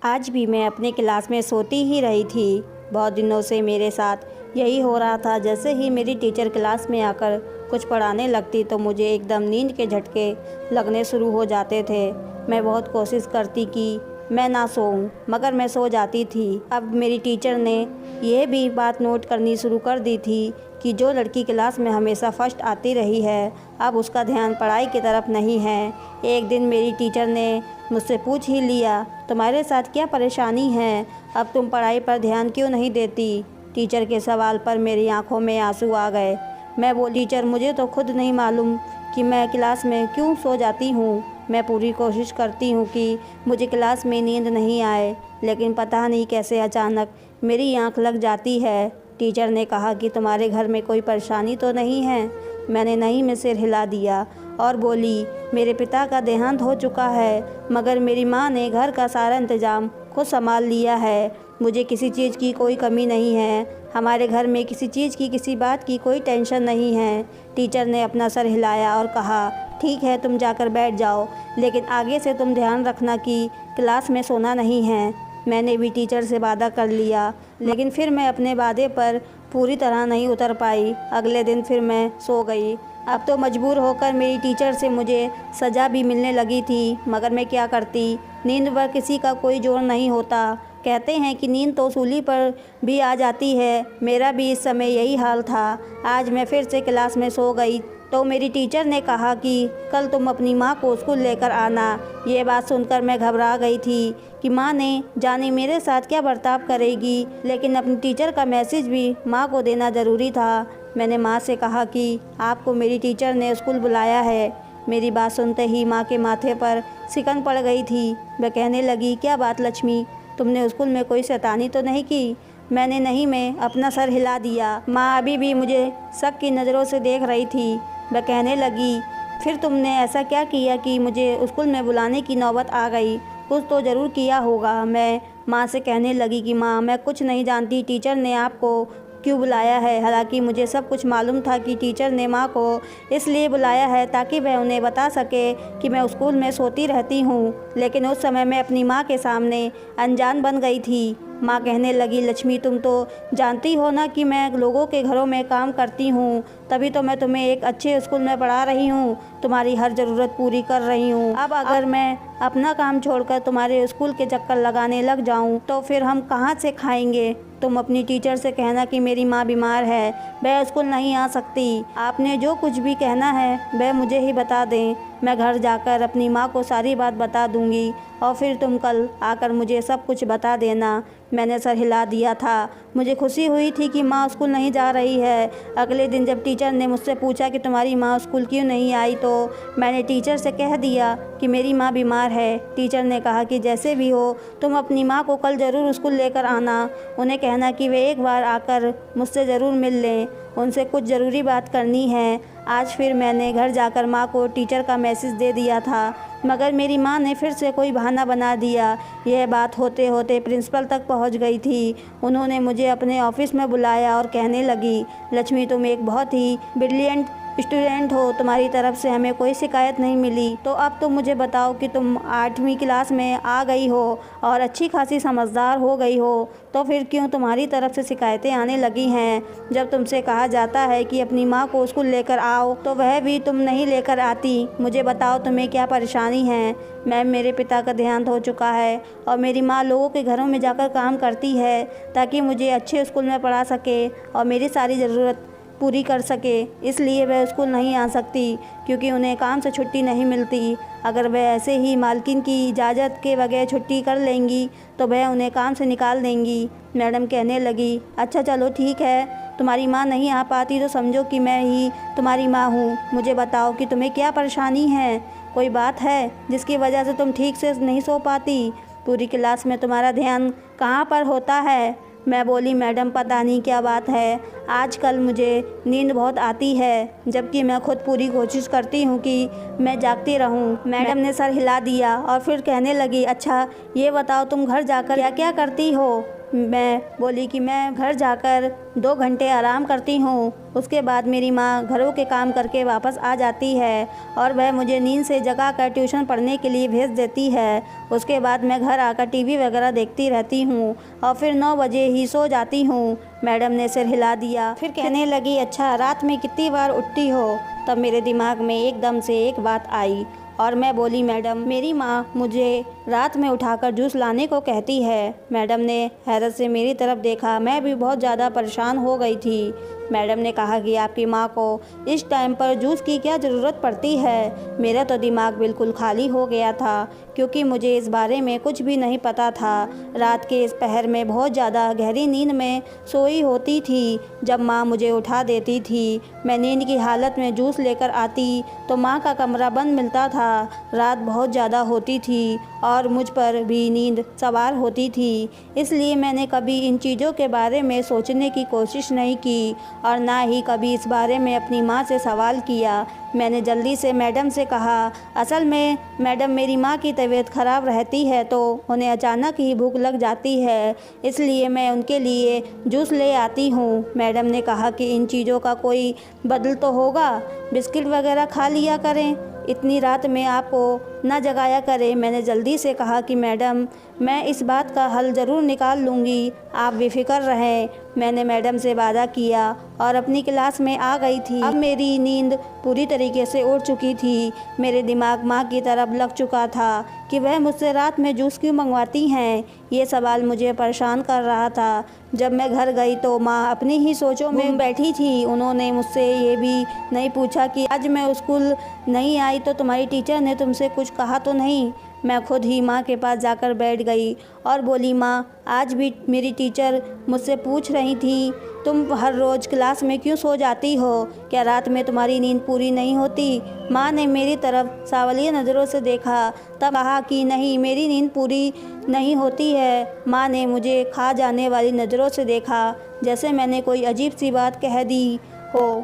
आज भी मैं अपनी क्लास में सोती ही रही थी। बहुत दिनों से मेरे साथ यही हो रहा था। जैसे ही मेरी टीचर क्लास में आकर कुछ पढ़ाने लगती तो मुझे एकदम नींद के झटके लगने शुरू हो जाते थे। मैं बहुत कोशिश करती कि मैं ना सोऊं, मगर मैं सो जाती थी। अब मेरी टीचर ने यह भी बात नोट करनी शुरू कर दी थी कि जो लड़की क्लास में हमेशा फर्स्ट आती रही है, अब उसका ध्यान पढ़ाई की तरफ नहीं है। एक दिन मेरी टीचर ने मुझसे पूछ ही लिया, तुम्हारे साथ क्या परेशानी है? अब तुम पढ़ाई पर ध्यान क्यों नहीं देती? टीचर के सवाल पर मेरी आंखों में आंसू आ गए। मैं बोली, टीचर मुझे तो खुद नहीं मालूम कि मैं क्लास में क्यों सो जाती हूँ। मैं पूरी कोशिश करती हूँ कि मुझे क्लास में नींद नहीं आए, लेकिन पता नहीं कैसे अचानक मेरी आँख लग जाती है। टीचर ने कहा कि तुम्हारे घर में कोई परेशानी तो नहीं है? मैंने नहीं में सिर हिला दिया और बोली, मेरे पिता का देहांत हो चुका है, मगर मेरी माँ ने घर का सारा इंतज़ाम खुद संभाल लिया है। मुझे किसी चीज़ की कोई कमी नहीं है। हमारे घर में किसी चीज़ की, किसी बात की कोई टेंशन नहीं है। टीचर ने अपना सर हिलाया और कहा, ठीक है, तुम जाकर बैठ जाओ, लेकिन आगे से तुम ध्यान रखना कि क्लास में सोना नहीं है। मैंने भी टीचर से वादा कर लिया, लेकिन फिर मैं अपने वादे पर पूरी तरह नहीं उतर पाई। अगले दिन फिर मैं सो गई। अब तो मजबूर होकर मेरी टीचर से मुझे सज़ा भी मिलने लगी थी, मगर मैं क्या करती? नींद पर किसी का कोई जोर नहीं होता। कहते हैं कि नींद तो सूली पर भी आ जाती है। मेरा भी इस समय यही हाल था। आज मैं फिर से क्लास में सो गई तो मेरी टीचर ने कहा कि कल तुम अपनी माँ को स्कूल लेकर आना। ये बात सुनकर मैं घबरा गई थी कि माँ ने जाने मेरे साथ क्या बर्ताव करेगी, लेकिन अपनी टीचर का मैसेज भी माँ को देना ज़रूरी था। मैंने माँ से कहा कि आपको मेरी टीचर ने स्कूल बुलाया है। मेरी बात सुनते ही माँ के माथे पर सिकन पड़ गई थी। वह कहने लगी, क्या बात लक्ष्मी, तुमने स्कूल में कोई शैतानी तो नहीं की? मैंने नहीं में अपना सर हिला दिया। माँ अभी भी मुझे शक की नज़रों से देख रही थी। वह कहने लगी, फिर तुमने ऐसा क्या किया कि मुझे स्कूल में बुलाने की नौबत आ गई? कुछ तो ज़रूर किया होगा। मैं माँ से कहने लगी कि माँ, मैं कुछ नहीं जानती टीचर ने आपको क्यों बुलाया है। हालांकि मुझे सब कुछ मालूम था कि टीचर ने माँ को इसलिए बुलाया है ताकि वह उन्हें बता सके कि मैं स्कूल में सोती रहती हूँ, लेकिन उस समय मैं अपनी माँ के सामने अनजान बन गई थी। माँ कहने लगी, लक्ष्मी, तुम तो जानती हो ना कि मैं लोगों के घरों में काम करती हूँ, तभी तो मैं तुम्हें एक अच्छे स्कूल में पढ़ा रही हूँ, तुम्हारी हर ज़रूरत पूरी कर रही हूँ। अब अगर मैं अपना काम छोड़कर तुम्हारे स्कूल के चक्कर लगाने लग जाऊँ तो फिर हम कहाँ से खाएंगे? तुम अपनी टीचर से कहना कि मेरी माँ बीमार है, वह स्कूल नहीं आ सकती। आपने जो कुछ भी कहना है वह मुझे ही बता दें। मैं घर जाकर अपनी माँ को सारी बात बता दूंगी और फिर तुम कल आकर मुझे सब कुछ बता देना। मैंने सर हिला दिया था। मुझे खुशी हुई थी कि माँ स्कूल नहीं जा रही है। अगले दिन जब टीचर ने मुझसे पूछा कि तुम्हारी माँ स्कूल क्यों नहीं आई, तो मैंने टीचर से कह दिया कि मेरी माँ बीमार है। टीचर ने कहा कि जैसे भी हो तुम अपनी माँ को कल ज़रूर स्कूल लेकर आना। उन्हें कहना कि वे एक बार आकर मुझसे ज़रूर मिल लें, उनसे कुछ ज़रूरी बात करनी है। आज फिर मैंने घर जाकर माँ को टीचर का मैसेज दे दिया था, मगर मेरी माँ ने फिर से कोई बहाना बना दिया। यह बात होते होते प्रिंसिपल तक पहुँच गई थी। उन्होंने मुझे अपने ऑफिस में बुलाया और कहने लगी, लक्ष्मी, तुम एक बहुत ही ब्रिलियंट स्टूडेंट हो, तुम्हारी तरफ से हमें कोई शिकायत नहीं मिली। तो अब तुम मुझे बताओ कि तुम 8वीं क्लास में आ गई हो और अच्छी खासी समझदार हो गई हो, तो फिर क्यों तुम्हारी तरफ से शिकायतें आने लगी हैं? जब तुमसे कहा जाता है कि अपनी माँ को स्कूल लेकर आओ तो वह भी तुम नहीं लेकर आती। मुझे बताओ तुम्हें क्या परेशानी है? मैम, मेरे पिता का देहांत हो चुका है और मेरी माँ लोगों के घरों में जाकर काम करती है ताकि मुझे अच्छे स्कूल में पढ़ा सके और मेरी सारी ज़रूरत पूरी कर सके। इसलिए वह स्कूल नहीं आ सकती क्योंकि उन्हें काम से छुट्टी नहीं मिलती। अगर वह ऐसे ही मालकिन की इजाज़त के बगैर छुट्टी कर लेंगी तो वह उन्हें काम से निकाल देंगी। मैडम कहने लगी, अच्छा चलो ठीक है, तुम्हारी माँ नहीं आ पाती तो समझो कि मैं ही तुम्हारी माँ हूँ। मुझे बताओ कि तुम्हें क्या परेशानी है? कोई बात है जिसकी वजह से तुम ठीक से नहीं सो पाती? पूरी क्लास में तुम्हारा ध्यान कहाँ पर होता है? मैं बोली, मैडम, पता नहीं क्या बात है, आजकल मुझे नींद बहुत आती है, जबकि मैं खुद पूरी कोशिश करती हूँ कि मैं जागती रहूँ। मैडम ने सर हिला दिया और फिर कहने लगी, अच्छा ये बताओ तुम घर जाकर क्या क्या करती हो? मैं बोली कि मैं घर जाकर 2 घंटे आराम करती हूँ। उसके बाद मेरी माँ घरों के काम करके वापस आ जाती है और वह मुझे नींद से जगा कर ट्यूशन पढ़ने के लिए भेज देती है। उसके बाद मैं घर आकर टीवी वगैरह देखती रहती हूँ और फिर 9 बजे ही सो जाती हूँ। मैडम ने सिर हिला दिया, फिर कहने लगी, अच्छा रात में कितनी बार उठती हो? तब मेरे दिमाग में एकदम से एक बात आई और मैं बोली, मैडम मेरी माँ मुझे रात में उठाकर जूस लाने को कहती है। मैडम ने हैरत से मेरी तरफ देखा। मैं भी बहुत ज़्यादा परेशान हो गई थी। मैडम ने कहा कि आपकी माँ को इस टाइम पर जूस की क्या ज़रूरत पड़ती है? मेरा तो दिमाग बिल्कुल खाली हो गया था क्योंकि मुझे इस बारे में कुछ भी नहीं पता था। रात के इस पहर में बहुत ज़्यादा गहरी नींद में सोई होती थी। जब माँ मुझे उठा देती थी, मैं नींद की हालत में जूस लेकर आती तो माँ का कमरा बंद मिलता था। रात बहुत ज़्यादा होती थी और मुझ पर भी नींद सवार होती थी, इसलिए मैंने कभी इन चीज़ों के बारे में सोचने की कोशिश नहीं की और ना ही कभी इस बारे में अपनी माँ से सवाल किया। मैंने जल्दी से मैडम से कहा, असल में मैडम मेरी माँ की तबीयत ख़राब रहती है तो उन्हें अचानक ही भूख लग जाती है, इसलिए मैं उनके लिए जूस ले आती हूँ। मैडम ने कहा कि इन चीज़ों का कोई बदल तो होगा, बिस्किट वगैरह खा लिया करें, इतनी रात में आपको ना जगाया करें। मैंने जल्दी से कहा कि मैडम मैं इस बात का हल ज़रूर निकाल लूँगी, आप बेफिक्र रहें। मैंने मैडम से वादा किया और अपनी क्लास में आ गई थी। अब मेरी नींद पूरी तरीके से उड़ चुकी थी। मेरे दिमाग माँ की तरफ लग चुका था कि वह मुझसे रात में जूस क्यों मंगवाती हैं। ये सवाल मुझे परेशान कर रहा था। जब मैं घर गई तो माँ अपनी ही सोचों में बैठी थी। उन्होंने मुझसे ये भी नहीं पूछा कि आज मैं स्कूल नहीं आई तो तुम्हारी टीचर ने तुमसे कुछ कहा तो नहीं। मैं खुद ही माँ के पास जाकर बैठ गई और बोली, माँ आज भी मेरी टीचर मुझसे पूछ रही थी तुम हर रोज़ क्लास में क्यों सो जाती हो, क्या रात में तुम्हारी नींद पूरी नहीं होती? माँ ने मेरी तरफ सावलिया नज़रों से देखा, तब कहा कि नहीं मेरी नींद पूरी नहीं होती है। माँ ने मुझे खा जाने वाली नज़रों से देखा, जैसे मैंने कोई अजीब सी बात कह दी हो।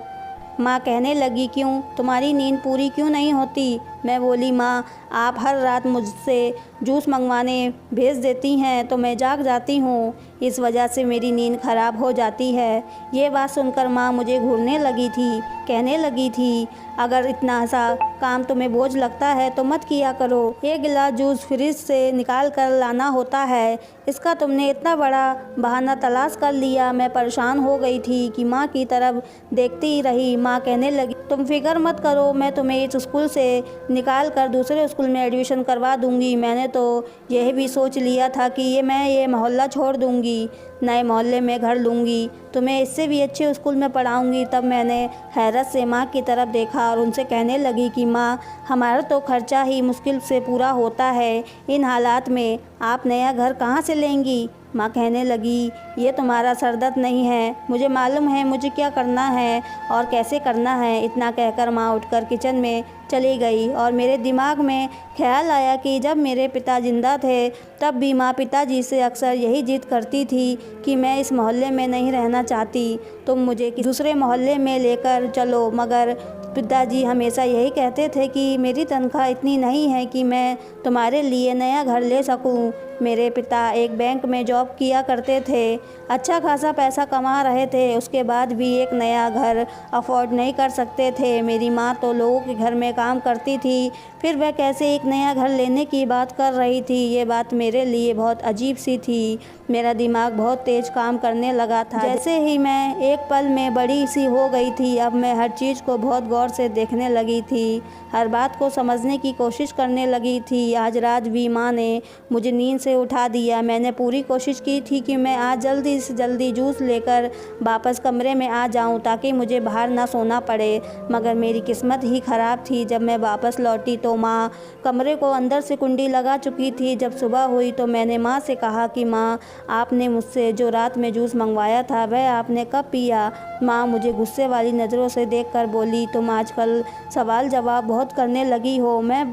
माँ कहने लगी, क्यों तुम्हारी नींद पूरी क्यों नहीं होती? मैं बोली, माँ आप हर रात मुझसे जूस मंगवाने भेज देती हैं तो मैं जाग जाती हूँ, इस वजह से मेरी नींद ख़राब हो जाती है। ये बात सुनकर माँ मुझे घूरने लगी थी, कहने लगी थी, अगर इतना सा काम तुम्हें बोझ लगता है तो मत किया करो। एक गिलास जूस फ्रिज से निकाल कर लाना होता है, इसका तुमने इतना बड़ा बहाना तलाश कर लिया। मैं परेशान हो गई थी कि माँ की तरफ देखती ही रही। माँ कहने लगी, तुम फिक्र मत करो, मैं तुम्हें इस स्कूल से निकाल कर दूसरे स्कूल में एडमिशन करवा दूंगी। मैंने तो यह भी सोच लिया था कि मैं ये मोहल्ला छोड़ दूंगी, नए मोहल्ले में घर लूँगी, तुम्हें इससे भी अच्छे स्कूल में पढ़ाऊँगी। तब मैंने हैरत से माँ की तरफ देखा और उनसे कहने लगी कि माँ हमारा तो खर्चा ही मुश्किल से पूरा होता है, इन हालात में आप नया घर कहाँ से लेंगी? माँ कहने लगी, ये तुम्हारा सरदर्द नहीं है, मुझे मालूम है मुझे क्या करना है और कैसे करना है। इतना कहकर माँ उठकर किचन में चली गई और मेरे दिमाग में ख्याल आया कि जब मेरे पिता जिंदा थे तब भी माँ पिताजी से अक्सर यही जिद करती थी कि मैं इस मोहल्ले में नहीं रहना चाहती, तुम मुझे दूसरे मोहल्ले में लेकर चलो। मगर पिताजी हमेशा यही कहते थे कि मेरी तनख्वाह इतनी नहीं है कि मैं तुम्हारे लिए नया घर ले सकूं। मेरे पिता एक बैंक में जॉब किया करते थे, अच्छा खासा पैसा कमा रहे थे, उसके बाद भी एक नया घर अफोर्ड नहीं कर सकते थे। मेरी माँ तो लोगों के घर में काम करती थी, फिर वह कैसे एक नया घर लेने की बात कर रही थी। ये बात मेरे लिए बहुत अजीब सी थी। मेरा दिमाग बहुत तेज़ काम करने लगा था। जैसे ही मैं एक पल में बड़ी सी हो गई थी, अब मैं हर चीज़ को बहुत गौर से देखने लगी थी, हर बात को समझने की कोशिश करने लगी थी। आज रात भी माँ ने मुझे नींद से उठा दिया। मैंने पूरी कोशिश की थी कि मैं आज जल्दी से जल्दी जूस लेकर वापस कमरे में आ जाऊं ताकि मुझे बाहर ना सोना पड़े, मगर मेरी किस्मत ही ख़राब थी। जब मैं वापस लौटी तो माँ कमरे को अंदर से कुंडी लगा चुकी थी। जब सुबह हुई तो मैंने माँ से कहा कि माँ आपने मुझसे जो रात में जूस मंगवाया था वह आपने कब पिया? माँ मुझे गुस्से वाली नज़रों से देखकर बोली, तुम आजकल सवाल जवाब बहुत करने लगी हो। मैं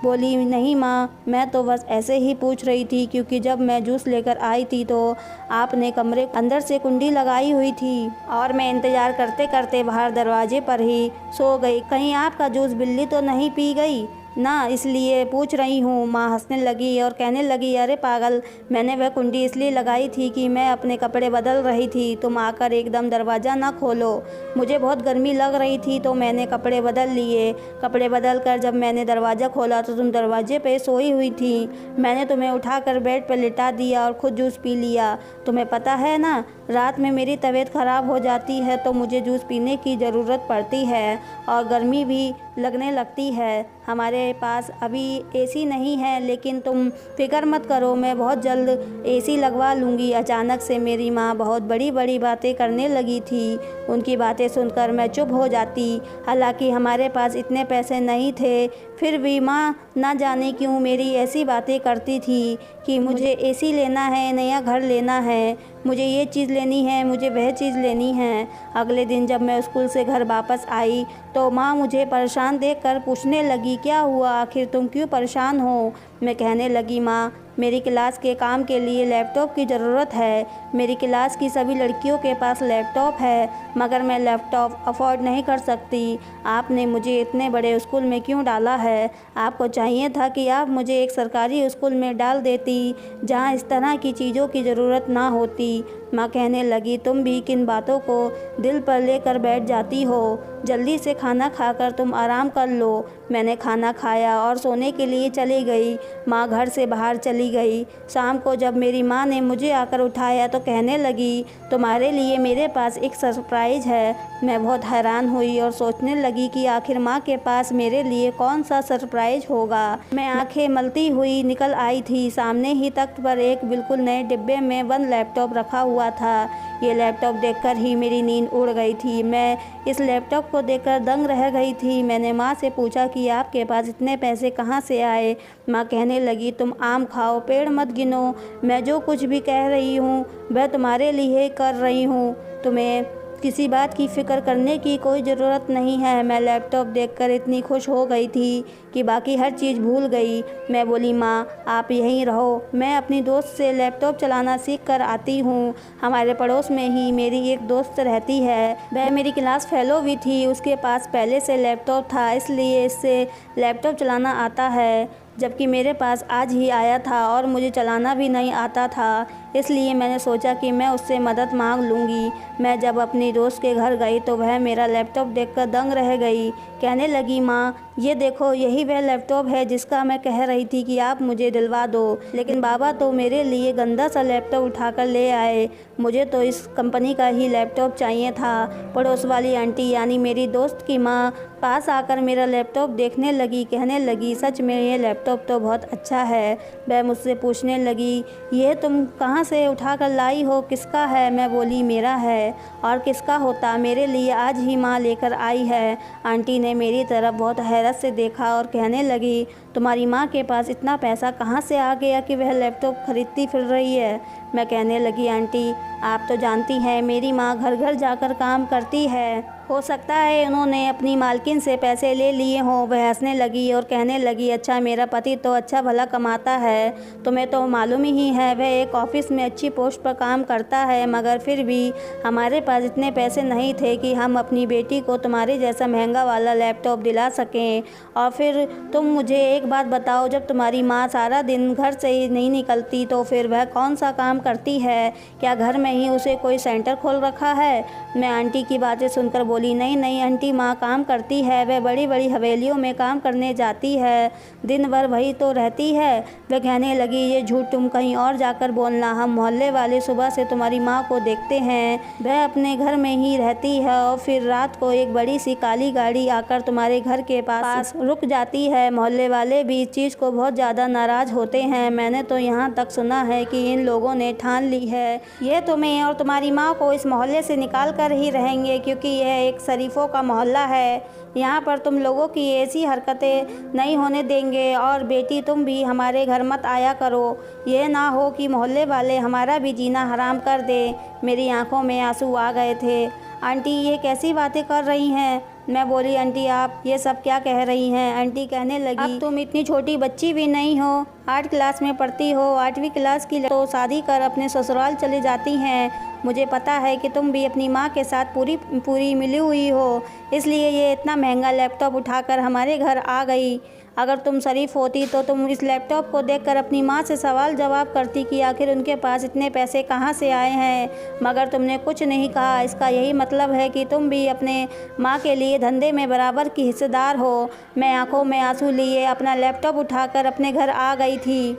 बोली, नहीं माँ, मैं तो बस ऐसे ही पूछ रही थी क्योंकि जब मैं जूस लेकर आई थी तो आपने कमरे अंदर से कुंडी लगाई हुई थी और मैं इंतज़ार करते करते बाहर दरवाजे पर ही सो गई। कहीं आपका जूस बिल्ली तो नहीं पी गई? ना, इसलिए पूछ रही हूँ। माँ हंसने लगी और कहने लगी, अरे पागल, मैंने वह कुंडी इसलिए लगाई थी कि मैं अपने कपड़े बदल रही थी। तुम आकर एकदम दरवाज़ा ना खोलो। मुझे बहुत गर्मी लग रही थी तो मैंने कपड़े बदल लिए। कपड़े बदल कर जब मैंने दरवाज़ा खोला तो तुम दरवाजे पे सोई हुई थी। मैंने तुम्हें उठाकर बेड पर लिटा दिया और खुद जूस पी लिया। तुम्हें पता है ना, रात में मेरी तबीयत ख़राब हो जाती है तो मुझे जूस पीने की ज़रूरत पड़ती है और गर्मी भी लगने लगती है। हमारे पास अभी एसी नहीं है, लेकिन तुम फिक्र मत करो, मैं बहुत जल्द एसी लगवा लूँगी। अचानक से मेरी माँ बहुत बड़ी बड़ी बातें करने लगी थी। उनकी बातें सुनकर मैं चुप हो जाती। हालांकि हमारे पास इतने पैसे नहीं थे, फिर भी माँ ना जाने क्यों मेरी ऐसी बातें करती थी कि मुझे एसी लेना है, नया घर लेना है, मुझे ये चीज़ लेनी है, मुझे वह चीज़ लेनी है। अगले दिन जब मैं स्कूल से घर वापस आई तो माँ मुझे परेशान देखकर पूछने लगी, क्या हुआ, आखिर तुम क्यों परेशान हो? मैं कहने लगी, माँ मेरी क्लास के काम के लिए लैपटॉप की ज़रूरत है। मेरी क्लास की सभी लड़कियों के पास लैपटॉप है, मगर मैं लैपटॉप अफोर्ड नहीं कर सकती। आपने मुझे इतने बड़े स्कूल में क्यों डाला है? आपको चाहिए था कि आप मुझे एक सरकारी स्कूल में डाल देती जहाँ इस तरह की चीज़ों की ज़रूरत ना होती। माँ कहने लगी, तुम भी किन बातों को दिल पर लेकर बैठ जाती हो? जल्दी से खाना खाकर तुम आराम कर लो। मैंने खाना खाया और सोने के लिए चली गई। माँ घर से बाहर चली गई। शाम को जब मेरी माँ ने मुझे आकर उठाया तो कहने लगी, तुम्हारे लिए मेरे पास एक सरप्राइज़ है। मैं बहुत हैरान हुई और सोचने लगी कि आखिर माँ के पास मेरे लिए कौन सा सरप्राइज़ होगा। मैं आंखें मलती हुई निकल आई थी। सामने ही तख्त पर एक बिल्कुल नए डिब्बे में बंद लैपटॉप रखा हुआ था। ये लैपटॉप देखकर ही मेरी नींद उड़ गई थी। मैं इस लैपटॉप को देखकर दंग रह गई थी। मैंने माँ से पूछा कि आपके पास इतने पैसे कहाँ से आए? माँ कहने लगी, तुम आम खाओ, पेड़ मत गिनो। मैं जो कुछ भी कह रही हूँ वह तुम्हारे लिए कर रही हूँ। तुम्हें किसी बात की फ़िक्र करने की कोई ज़रूरत नहीं है। मैं लैपटॉप देखकर इतनी खुश हो गई थी कि बाकी हर चीज़ भूल गई। मैं बोली, माँ आप यहीं रहो, मैं अपनी दोस्त से लैपटॉप चलाना सीख कर आती हूँ। हमारे पड़ोस में ही मेरी एक दोस्त रहती है, वह मेरी क्लास फेलो भी थी। उसके पास पहले से लैपटॉप था, इसलिए इससे लैपटॉप चलाना आता है, जबकि मेरे पास आज ही आया था और मुझे चलाना भी नहीं आता था। इसलिए मैंने सोचा कि मैं उससे मदद मांग लूँगी। मैं जब अपनी दोस्त के घर गई तो वह मेरा लैपटॉप देखकर दंग रह गई। कहने लगी, माँ ये देखो, यही वह लैपटॉप है जिसका मैं कह रही थी कि आप मुझे दिलवा दो, लेकिन बाबा तो मेरे लिए गंदा सा लैपटॉप उठाकर ले आए। मुझे तो इस कंपनी का ही लैपटॉप चाहिए था। पड़ोस वाली आंटी यानी मेरी दोस्त की माँ पास आकर मेरा लैपटॉप देखने लगी। कहने लगी, सच में ये लैपटॉप तो बहुत अच्छा है। वह मुझसे पूछने लगी, ये तुम कहाँ से उठा कर लाई हो, किसका है? मैं बोली, मेरा है, और किसका होता, मेरे लिए आज ही माँ लेकर आई है। आंटी ने मेरी तरफ बहुत हैरत से देखा और कहने लगी, तुम्हारी माँ के पास इतना पैसा कहाँ से आ गया कि वह लैपटॉप खरीदती फिर रही है? मैं कहने लगी, आंटी आप तो जानती हैं मेरी माँ घर घर जाकर काम करती है, हो सकता है उन्होंने अपनी मालकिन से पैसे ले लिए हों। वह हंसने लगी और कहने लगी, अच्छा मेरा पति तो अच्छा भला कमाता है, तुम्हें तो मालूम ही है, वह एक ऑफिस में अच्छी पोस्ट पर काम करता है, मगर फिर भी हमारे पास इतने पैसे नहीं थे कि हम अपनी बेटी को तुम्हारे जैसा महंगा वाला लैपटॉप दिला सकें। और फिर तुम मुझे एक बात बताओ, जब तुम्हारी माँ सारा दिन घर से ही नहीं निकलती तो फिर वह कौन सा काम करती है? क्या घर में ही उसे कोई सेंटर खोल रखा है? मैं आंटी की बातें सुनकर बोली, नहीं नहीं आंटी, माँ काम करती है, वह बड़ी बड़ी हवेलियों में काम करने जाती है, दिन भर वही तो रहती है। वह कहने लगी, ये झूठ तुम कहीं और जाकर बोलना, हम मोहल्ले वाले सुबह से तुम्हारी माँ को देखते हैं, वह अपने घर में ही रहती है और फिर रात को एक बड़ी सी काली गाड़ी आकर तुम्हारे घर के पास रुक जाती है। मोहल्ले वाले भी इस चीज़ को बहुत ज़्यादा नाराज़ होते हैं। मैंने तो यहाँ तक सुना है कि इन लोगों ने ठान ली है ये तुम्हें और तुम्हारी माँ को इस मोहल्ले से निकाल कर ही रहेंगे, क्योंकि यह एक शरीफों का मोहल्ला है। यहाँ पर तुम लोगों की ऐसी हरकतें नहीं होने देंगे। और बेटी तुम भी हमारे घर मत आया करो, यह ना हो कि मोहल्ले वाले हमारा भी जीना हराम कर दे। मेरी आंखों में आंसू आ गए थे। आंटी ये कैसी बातें कर रही हैं? मैं बोली, आंटी आप ये सब क्या कह रही हैं? आंटी कहने लगी, अब तुम इतनी छोटी बच्ची भी नहीं हो, 8 क्लास में पढ़ती हो, 8वीं क्लास की तो शादी कर अपने ससुराल चली जाती हैं। मुझे पता है कि तुम भी अपनी माँ के साथ पूरी मिली हुई हो, इसलिए ये इतना महंगा लैपटॉप उठाकर हमारे घर आ गई। अगर तुम शरीफ होती तो तुम इस लैपटॉप को देखकर अपनी माँ से सवाल जवाब करती कि आखिर उनके पास इतने पैसे कहाँ से आए हैं, मगर तुमने कुछ नहीं कहा। इसका यही मतलब है कि तुम भी अपने माँ के लिए धंधे में बराबर की हिस्सेदार हो। मैं आंखों में आंसू लिए अपना लैपटॉप उठाकर अपने घर आ गई थी।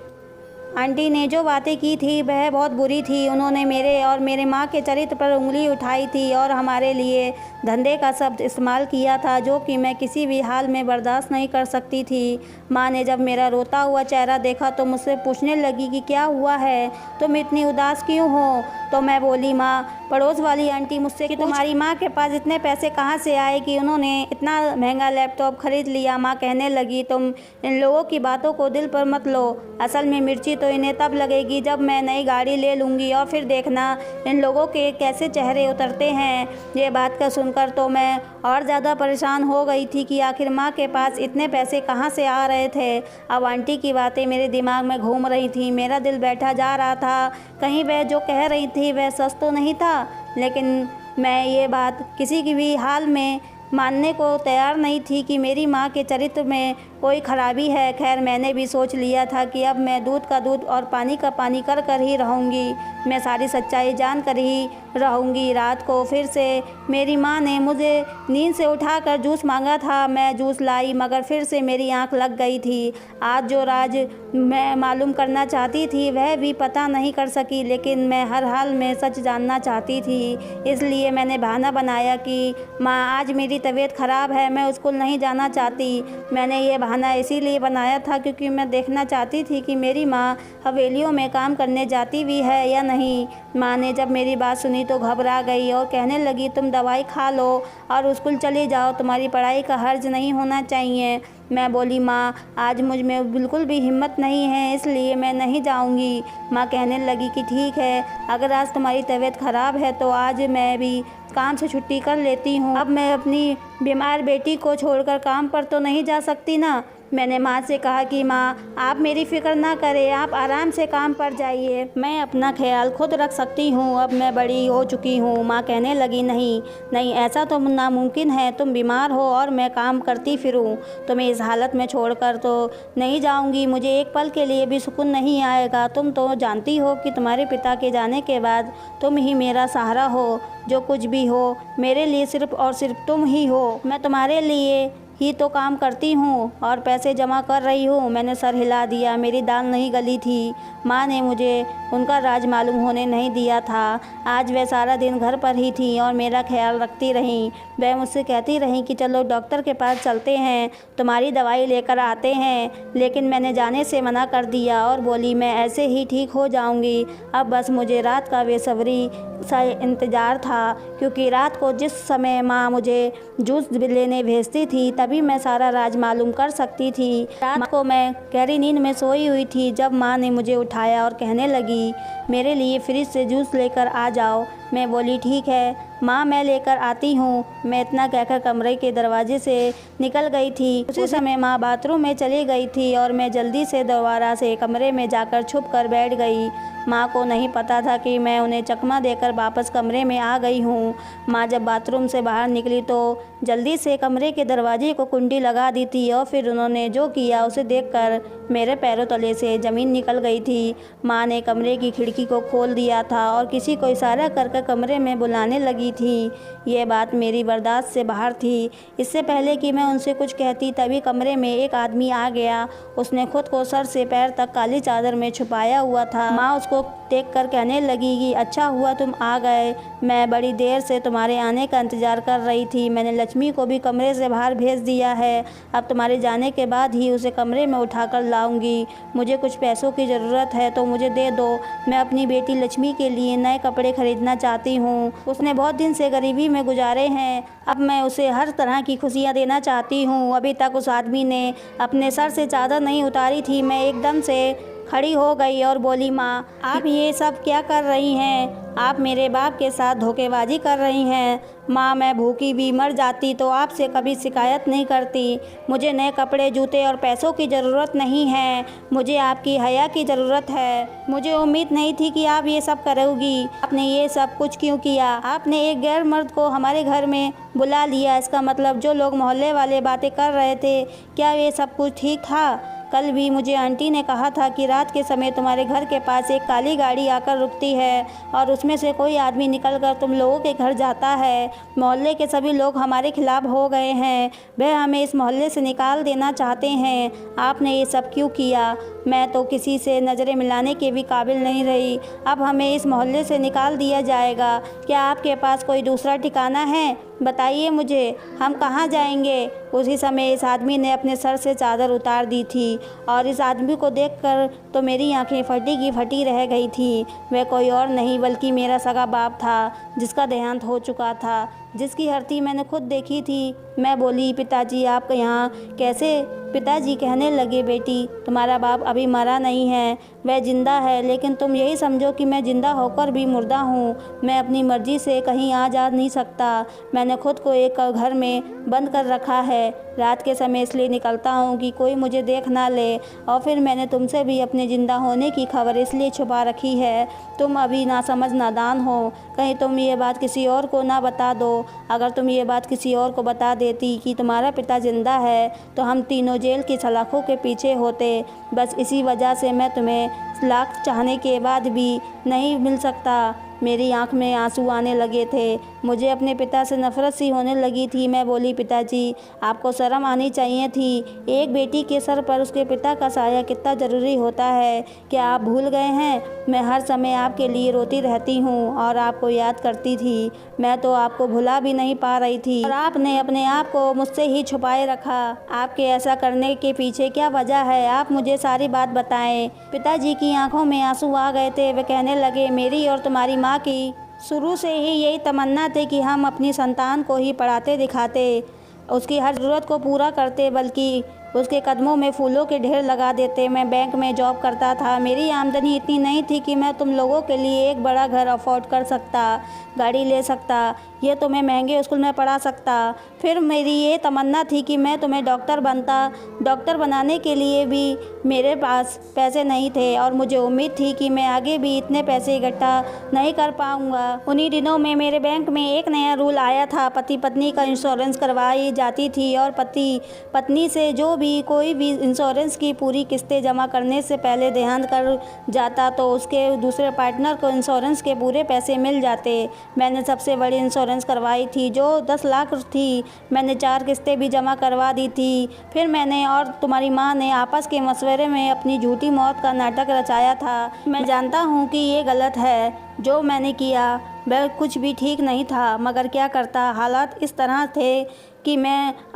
आंटी ने जो बातें की थी वह बहुत बुरी थी। उन्होंने मेरे और मेरे माँ के चरित्र पर उंगली उठाई थी और हमारे लिए धंधे का शब्द इस्तेमाल किया था, जो कि मैं किसी भी हाल में बर्दाश्त नहीं कर सकती थी। माँ ने जब मेरा रोता हुआ चेहरा देखा तो मुझसे पूछने लगी कि क्या हुआ है, तुम इतनी उदास क्यों हो। तो मैं बोली, माँ, पड़ोस वाली आंटी मुझसे कि तुम्हारी माँ के पास इतने पैसे कहाँ से आए कि उन्होंने इतना महंगा लैपटॉप खरीद लिया। माँ कहने लगी, तुम इन लोगों की बातों को दिल पर मत लो। असल में मिर्ची तो इन्हें तब लगेगी जब मैं नई गाड़ी ले लूँगी, और फिर देखना इन लोगों के कैसे चेहरे उतरते हैं। ये बात का सुनकर तो मैं और ज़्यादा परेशान हो गई थी कि आखिर माँ के पास इतने पैसे कहाँ से आ रहे थे। अब आंटी की बातें मेरे दिमाग में घूम रही थी। मेरा दिल बैठा जा रहा था, कहीं वह जो कह रही थी वह सच तो नहीं था। लेकिन मैं ये बात किसी की भी हाल में मानने को तैयार नहीं थी कि मेरी माँ के चरित्र में कोई खराबी है। खैर, मैंने भी सोच लिया था कि अब मैं दूध का दूध और पानी का पानी कर कर ही रहूँगी। मैं सारी सच्चाई जान कर ही रहूँगी। रात को फिर से मेरी माँ ने मुझे नींद से उठाकर जूस मांगा था। मैं जूस लाई, मगर फिर से मेरी आँख लग गई थी। आज जो राज मैं मालूम करना चाहती थी वह भी पता नहीं कर सकी, लेकिन मैं हर हाल में सच जानना चाहती थी। इसलिए मैंने बहाना बनाया कि माँ, आज मेरी तबीयत ख़राब है, मैं स्कूल नहीं जाना चाहती। मैंने ये बहाना इसीलिए बनाया था क्योंकि मैं देखना चाहती थी कि मेरी माँ हवेलियों में काम करने जाती भी है या नहीं। माँ ने जब मेरी बात सुनी तो घबरा गई और कहने लगी, तुम दवाई खा लो और स्कूल चली जाओ, तुम्हारी पढ़ाई का हर्ज नहीं होना चाहिए। मैं बोली, माँ, आज मुझ में बिल्कुल भी हिम्मत नहीं है, इसलिए मैं नहीं जाऊंगी। माँ कहने लगी कि ठीक है, अगर आज तुम्हारी तबीयत ख़राब है तो आज मैं भी काम से छुट्टी कर लेती हूँ। अब मैं अपनी बीमार बेटी को छोड़कर काम पर तो नहीं जा सकती ना। मैंने माँ से कहा कि माँ, आप मेरी फ़िक्र ना करें, आप आराम से काम पर जाइए, मैं अपना ख्याल खुद रख सकती हूँ, अब मैं बड़ी हो चुकी हूँ। माँ कहने लगी, नहीं नहीं, ऐसा तो नामुमकिन है, तुम बीमार हो और मैं काम करती फिरूँ, तुम्हें इस हालत में छोड़कर तो नहीं जाऊँगी। मुझे एक पल के लिए भी सुकून नहीं आएगा। तुम तो जानती हो कि तुम्हारे पिता के जाने के बाद तुम ही मेरा सहारा हो। जो कुछ भी हो, मेरे लिए सिर्फ़ और सिर्फ तुम ही हो। मैं तुम्हारे लिए ही तो काम करती हूँ और पैसे जमा कर रही हूँ। मैंने सर हिला दिया, मेरी दाल नहीं गली थी। माँ ने मुझे उनका राज मालूम होने नहीं दिया था। आज वह सारा दिन घर पर ही थी और मेरा ख्याल रखती रहीं। वह मुझसे कहती रहीं कि चलो डॉक्टर के पास चलते हैं, तुम्हारी दवाई लेकर आते हैं, लेकिन मैंने जाने से मना कर दिया और बोली, मैं ऐसे ही ठीक हो जाऊँगी। अब बस मुझे रात का बेसब्री सा इंतज़ार था, क्योंकि रात को जिस समय माँ मुझे जूस लेने भेजती थी तभी मैं सारा राज मालूम कर सकती थी। रात को मैं गहरी नींद में सोई हुई थी जब माँ ने मुझे उठाया और कहने लगी, मेरे लिए फ्रिज से जूस लेकर आ जाओ। मैं बोली, ठीक है माँ, मैं लेकर आती हूँ। मैं इतना कहकर कमरे के दरवाजे से निकल गई थी। उसी समय माँ बाथरूम में चली गई थी और मैं जल्दी से दोबारा से कमरे में जाकर छुप कर बैठ गई। माँ को नहीं पता था कि मैं उन्हें चकमा देकर वापस कमरे में आ गई हूँ। माँ जब बाथरूम से बाहर निकली तो जल्दी से कमरे के दरवाजे को कुंडी लगा दी थी और फिर उन्होंने जो किया उसे देखकर मेरे पैरों तले से ज़मीन निकल गई थी। माँ ने कमरे की खिड़की को खोल दिया था और किसी को इशारा करके कमरे में बुलाने लगी थी। ये बात मेरी बर्दाश्त से बाहर थी। इससे पहले कि मैं उनसे कुछ कहती तभी कमरे में एक आदमी आ गया। उसने खुद को सर से पैर तक काली चादर में छुपाया हुआ था। माँ उसको देखकर कहने लगी कि अच्छा हुआ तुम आ गए, मैं बड़ी देर से तुम्हारे आने का इंतज़ार कर रही थी। मैंने लक्ष्मी को भी कमरे से बाहर भेज दिया है, अब तुम्हारे जाने के बाद ही उसे कमरे में उठाकर लाऊंगी। मुझे कुछ पैसों की ज़रूरत है तो मुझे दे दो, मैं अपनी बेटी लक्ष्मी के लिए नए कपड़े खरीदना चाहती हूँ। उसने बहुत दिन से गरीबी में गुजारे हैं, अब मैं उसे हर तरह की खुशियाँ देना चाहती हूँ। अभी तक उस आदमी ने अपने सर से चादर नहीं उतारी थी। मैं एकदम से खड़ी हो गई और बोली, माँ आप ये सब क्या कर रही हैं? आप मेरे बाप के साथ धोखेबाजी कर रही हैं। माँ मैं भूखी भी मर जाती तो आपसे कभी शिकायत नहीं करती। मुझे नए कपड़े, जूते और पैसों की ज़रूरत नहीं है, मुझे आपकी हया की ज़रूरत है। मुझे उम्मीद नहीं थी कि आप ये सब करोगी। आपने ये सब कुछ क्यों किया? आपने एक गैर मर्द को हमारे घर में बुला लिया। इसका मतलब जो लोग मोहल्ले वाले बातें कर रहे थे, क्या ये सब कुछ ठीक था? कल भी मुझे आंटी ने कहा था कि रात के समय तुम्हारे घर के पास एक काली गाड़ी आकर रुकती है और उसमें से कोई आदमी निकलकर तुम लोगों के घर जाता है। मोहल्ले के सभी लोग हमारे खिलाफ हो गए हैं, वह हमें इस मोहल्ले से निकाल देना चाहते हैं। आपने ये सब क्यों किया? मैं तो किसी से नज़रें मिलाने के भी काबिल नहीं रही। अब हमें इस मोहल्ले से निकाल दिया जाएगा। क्या आपके पास कोई दूसरा ठिकाना है? बताइए मुझे, हम कहाँ जाएंगे? उसी समय इस आदमी ने अपने सर से चादर उतार दी थी और इस आदमी को देखकर तो मेरी आंखें फटी की फटी रह गई थी। वह कोई और नहीं बल्कि मेरा सगा बाप था, जिसका देहांत हो चुका था, जिसकी हरती मैंने खुद देखी थी। मैं बोली, पिताजी आप यहाँ कैसे? पिताजी कहने लगे, बेटी तुम्हारा बाप अभी मरा नहीं है, वह जिंदा है, लेकिन तुम यही समझो कि मैं जिंदा होकर भी मुर्दा हूँ। मैं अपनी मर्जी से कहीं आ जा नहीं सकता। मैंने खुद को एक घर में बंद कर रखा है। रात के समय इसलिए निकलता हूँ कि कोई मुझे देख ना ले, और फिर मैंने तुमसे भी अपने ज़िंदा होने की खबर इसलिए छुपा रखी है। तुम अभी नासमझ नादान हो, कहीं तुम ये बात किसी और को ना बता दो। अगर तुम ये बात किसी और को बता देती कि तुम्हारा पिता ज़िंदा है तो हम तीनों जेल की सलाखों के पीछे होते। बस इसी वजह से मैं तुम्हें लाख चाहने के बाद भी नहीं मिल सकता। मेरी आंख में आंसू आने लगे थे। मुझे अपने पिता से नफ़रत सी होने लगी थी। मैं बोली, पिताजी आपको शर्म आनी चाहिए थी। एक बेटी के सर पर उसके पिता का साया कितना ज़रूरी होता है, क्या आप भूल गए हैं? मैं हर समय आपके लिए रोती रहती हूँ और आपको याद करती थी। मैं तो आपको भुला भी नहीं पा रही थी और आपने अपने आप को मुझसे ही छुपाए रखा। आपके ऐसा करने के पीछे क्या वजह है? आप मुझे सारी बात बताएं। पिताजी की आंखों में आंसू आ गए थे। वे कहने लगे, मेरी और तुम्हारी माँ की शुरू से ही यही तमन्ना थी कि हम अपनी संतान को ही पढ़ाते दिखाते, उसकी हर ज़रूरत को पूरा करते, बल्कि उसके कदमों में फूलों के ढेर लगा देते। मैं बैंक में जॉब करता था। मेरी आमदनी इतनी नहीं थी कि मैं तुम लोगों के लिए एक बड़ा घर अफोर्ड कर सकता, गाड़ी ले सकता, ये तुम्हें महंगे स्कूल में पढ़ा सकता। फिर मेरी ये तमन्ना थी कि मैं तुम्हें डॉक्टर बनता। डॉक्टर बनाने के लिए भी मेरे पास पैसे नहीं थे और मुझे उम्मीद थी कि मैं आगे भी इतने पैसे इकट्ठा नहीं कर पाऊँगा। उन्हीं दिनों में मेरे बैंक में एक नया रूल आया था, पति पत्नी का इंश्योरेंस करवाई जाती थी और पति पत्नी से जो भी कोई भी इंश्योरेंस की पूरी किस्तें जमा करने से पहले देहांत कर जाता तो उसके दूसरे पार्टनर को इंश्योरेंस के पूरे पैसे मिल जाते। मैंने सबसे बड़ी इंश्योरेंस करवाई थी जो 10 लाख थी। मैंने 4 किस्तें भी जमा करवा दी थी। फिर मैंने और तुम्हारी माँ ने आपस के मशवरे में अपनी झूठी मौत का नाटक रचाया था। मैं जानता हूँ कि ये गलत है, जो मैंने किया वह कुछ भी ठीक नहीं था, मगर क्या करता, हालात इस तरह थे कि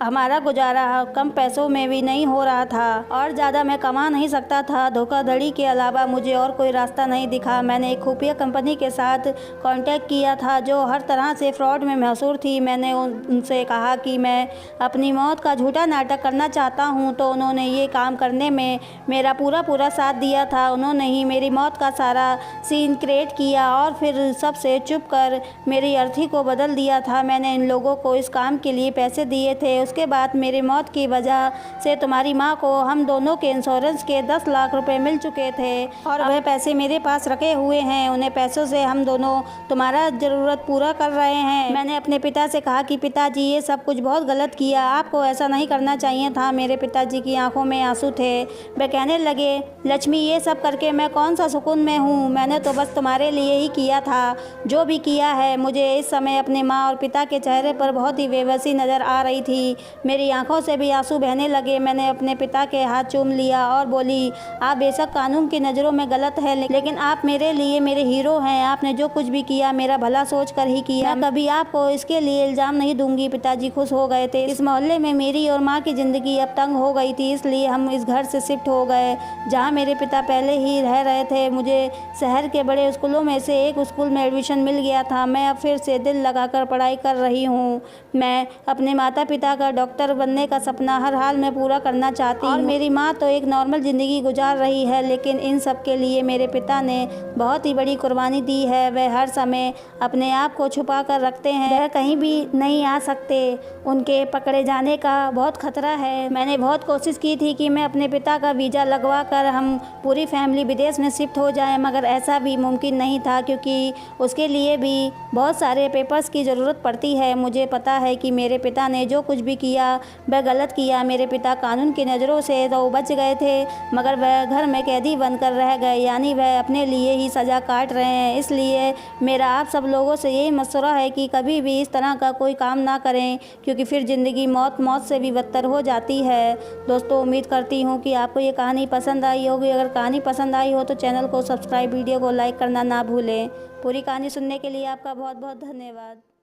हमारा गुजारा कम पैसों में भी नहीं हो रहा था और ज़्यादा मैं कमा नहीं सकता था। धोखाधड़ी के अलावा मुझे और कोई रास्ता नहीं दिखा। मैंने एक खुफिया कंपनी के साथ कांटेक्ट किया था जो हर तरह से फ्रॉड में मशहूर थी। मैंने उनसे कहा कि मैं अपनी मौत का झूठा नाटक करना चाहता हूं, तो उन्होंने ये काम करने में मेरा पूरा साथ दिया था। उन्होंने ही मेरी मौत का सारा सीन क्रिएट किया और फिर सबसे चुप कर मेरी अर्थी को बदल दिया था। मैंने इन लोगों को इस काम के लिए पैसे दिए थे। उसके बाद मेरी मौत की वजह से तुम्हारी माँ को हम दोनों के इंश्योरेंस के 10 लाख रुपए मिल चुके थे और वह पैसे मेरे पास रखे हुए हैं। उन्हें पैसों से हम दोनों तुम्हारा ज़रूरत पूरा कर रहे हैं। मैंने अपने पिता से कहा कि पिताजी ये सब कुछ बहुत गलत किया, आपको ऐसा नहीं करना चाहिए था। मेरे पिताजी की आंखों में आंसू थे। वे कहने लगे, लक्ष्मी ये सब करके मैं कौन सा सुकून में हूँ? मैंने तो बस तुम्हारे लिए ही किया था। जो भी किया है, मुझे इस समय अपने माँ और पिता के चेहरे पर बहुत ही बेबसी नज़र आ रही थी। मेरी आंखों से भी आंसू बहने लगे। मैंने अपने पिता के हाथ चूम लिया और बोली, आप बेशक कानून की नज़रों में गलत है, लेकिन आप मेरे लिए मेरे हीरो हैं। आपने जो कुछ भी किया मेरा भला सोच कर ही किया। मैं कभी आपको इसके लिए इल्ज़ाम नहीं दूंगी। पिताजी खुश हो गए थे। इस मोहल्ले में मेरी और माँ की ज़िंदगी अब तंग हो गई थी, इसलिए हम इस घर से शिफ्ट हो गए जहाँ मेरे पिता पहले ही रह रहे थे। मुझे शहर के बड़े स्कूलों में से एक स्कूल में एडमिशन मिल गया था। मैं अब फिर से दिल लगाकर पढ़ाई कर रही हूँ। मैं अपने माता पिता का डॉक्टर बनने का सपना हर हाल में पूरा करना चाहती हूँ। और मेरी माँ तो एक नॉर्मल ज़िंदगी गुजार रही है, लेकिन इन सब के लिए मेरे पिता ने बहुत ही बड़ी कुर्बानी दी है। वह हर समय अपने आप को छुपा कर रखते हैं, वह कहीं भी नहीं आ सकते, उनके पकड़े जाने का बहुत खतरा है। मैंने बहुत कोशिश की थी कि मैं अपने पिता का वीज़ा लगवा कर हम पूरी फैमिली विदेश में शिफ्ट हो जाए, मगर ऐसा भी मुमकिन नहीं था, क्योंकि उसके लिए भी बहुत सारे पेपर्स की ज़रूरत पड़ती है। मुझे पता है कि मेरे पिता ने जो कुछ भी किया वह गलत किया। मेरे पिता कानून की नज़रों से तो बच गए थे, मगर वह घर में कैदी बनकर रह गए, यानी वह अपने लिए ही सज़ा काट रहे हैं। इसलिए मेरा आप सब लोगों से यही मशवरा है कि कभी भी इस तरह का कोई काम ना करें, क्योंकि फिर ज़िंदगी मौत से भी बदतर हो जाती है। दोस्तों, उम्मीद करती हूँ कि आपको ये कहानी पसंद आई होगी। अगर कहानी पसंद आई हो तो चैनल को सब्सक्राइब, वीडियो को लाइक करना ना भूलें। पूरी कहानी सुनने के लिए आपका बहुत बहुत धन्यवाद।